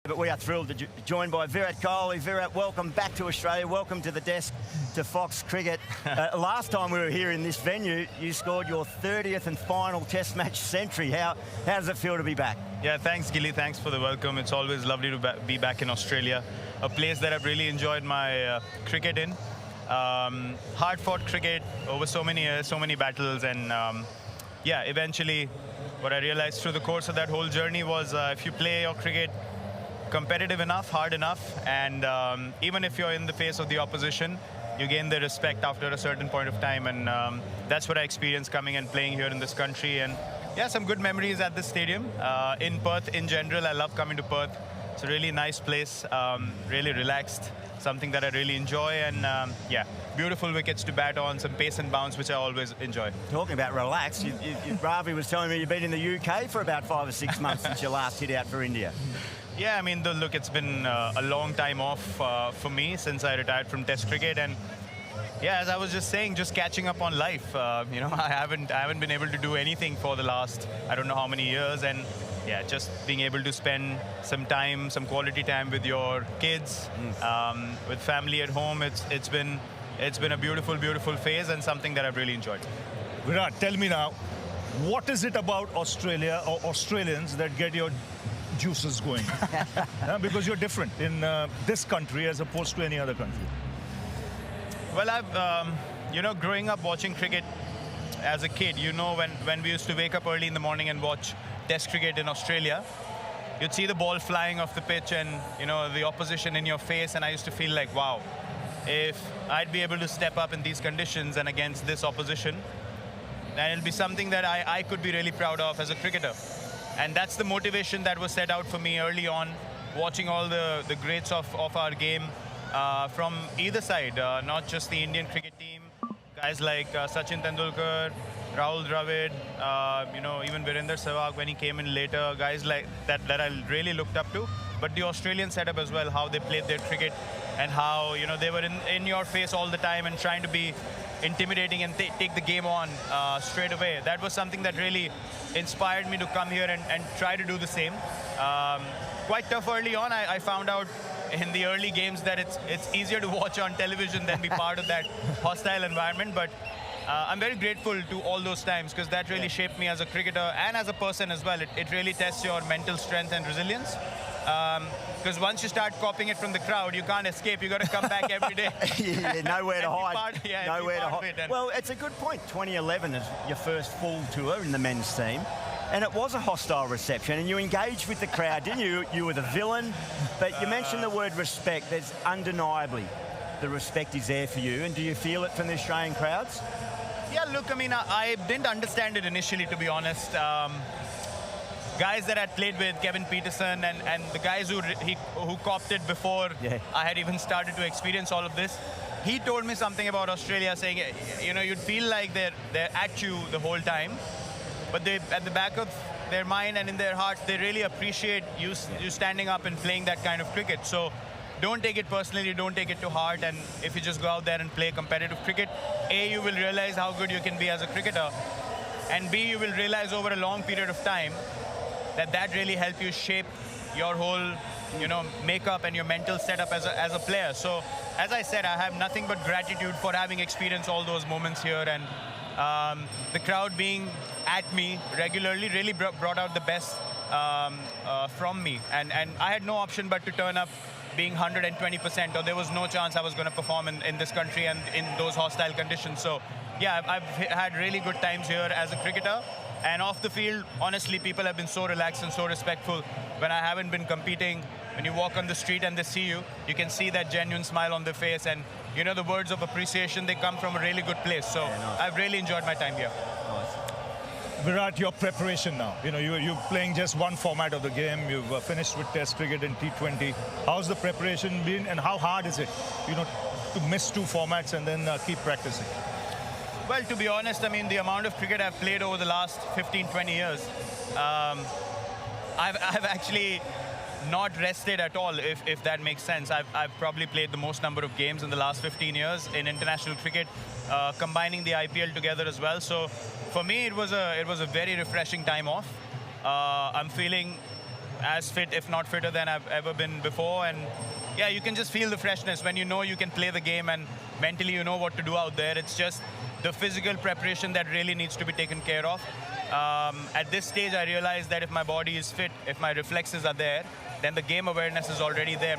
But we are thrilled to be joined by Virat Kohli. Virat, welcome back to Australia. Welcome to the desk to Fox Cricket. Last time we were here in this venue, you scored your 30th and final Test match century. How does it feel to be back? Yeah, thanks, Gilly. Thanks for the welcome. It's always lovely to be back in Australia, a place that I've really enjoyed my cricket in. Hard-fought cricket over so many years, so many battles, and yeah, eventually what I realized through the course of that whole journey was if you play your cricket competitive enough, hard enough, and even if you're in the face of the opposition, you gain the respect after a certain point of time, and that's what I experienced coming and playing here in this country. And yeah, some good memories at this stadium. In Perth in general, I love coming to Perth. It's a really nice place, really relaxed, something that I really enjoy, and yeah, beautiful wickets to bat on, some pace and bounce, which I always enjoy. Talking about relaxed, Ravi was telling me you've been in the UK for about 5 or 6 months since your last hit out for India. Yeah, I mean, look, it's been a long time off for me since I retired from Test cricket, and yeah, as I was just saying, just catching up on life. You know, I haven't been able to do anything for the last I don't know how many years, and yeah, just being able to spend some time, some quality time with your kids, with family at home. It's been a beautiful phase and something that I've really enjoyed. Virat, tell me now, what is it about Australia or Australians that get your juices going? Because you're different in this country as opposed to any other country. Well, I've, you know, growing up watching cricket as a kid, you know, when we used to wake up early in the morning and watch Test cricket in Australia, you'd see the ball flying off the pitch and, you know, the opposition in your face, and I used to feel like, wow, if I'd be able to step up in these conditions and against this opposition, then it'll be something that I could be really proud of as a cricketer. And that's the motivation that was set out for me early on, watching all the greats of our game from either side, not just the Indian cricket team, guys like Sachin Tendulkar, Rahul Dravid, you know, even Virender Sehwag when he came in later, guys like that I really looked up to. But the Australian setup as well, how they played their cricket and how, you know, they were in your face all the time and trying to be intimidating and take the game on straight away. That was something that really inspired me to come here and try to do the same. Quite tough early on. I found out in the early games that it's easier to watch on television than be part of that hostile environment. But I'm very grateful to all those times because that really shaped me as a cricketer and as a person as well. It really tests your mental strength and resilience. Because once you start copying it from the crowd, you can't escape. You got to come back every day. Yeah, nowhere to hide. Nowhere to hide. Well, it's a good point. 2011 is your first full tour in the men's team. And it was a hostile reception, and you engaged with the crowd, didn't you? You were the villain, but you mentioned the word respect. There's undeniably the respect is there for you, and do you feel it from the Australian crowds? Yeah, look, I mean, I didn't understand it initially, to be honest. Guys that I'd played with, Kevin Peterson, and the guys who copped it before I had even started to experience all of this, he told me something about Australia, saying, you know, you'd feel like they're at you the whole time, but they, at the back of their mind and in their hearts, they really appreciate you standing up and playing that kind of cricket. So don't take it personally, don't take it to heart, and if you just go out there and play competitive cricket, A, you will realize how good you can be as a cricketer, and B, you will realize over a long period of time that really helped you shape your whole, you know, makeup and your mental setup as a player. So, as I said, I have nothing but gratitude for having experienced all those moments here, and the crowd being at me regularly really brought out the best from me. And I had no option but to turn up being 120%, or there was no chance I was going to perform in this country and in those hostile conditions. So, yeah, I've had really good times here as a cricketer. And off the field, honestly, people have been so relaxed and so respectful. When I haven't been competing, when you walk on the street and they see you, you can see that genuine smile on their face. And, you know, the words of appreciation, they come from a really good place. So I've really enjoyed my time here. Virat, your preparation now. You know, you're playing just one format of the game. You've finished with Test cricket and T20. How's the preparation been, and how hard is it, you know, to miss 2 formats and then keep practicing? Well, to be honest, I mean, the amount of cricket I've played over the last 15, 20 years, I've actually not rested at all, if that makes sense. I've probably played the most number of games in the last 15 years in international cricket, combining the IPL together as well. So for me, it was a very refreshing time off. I'm feeling as fit, if not fitter than I've ever been before. And yeah, you can just feel the freshness when you know you can play the game and mentally you know what to do out there. It's just the physical preparation that really needs to be taken care of. At this stage, I realize that if my body is fit, if my reflexes are there, then the game awareness is already there.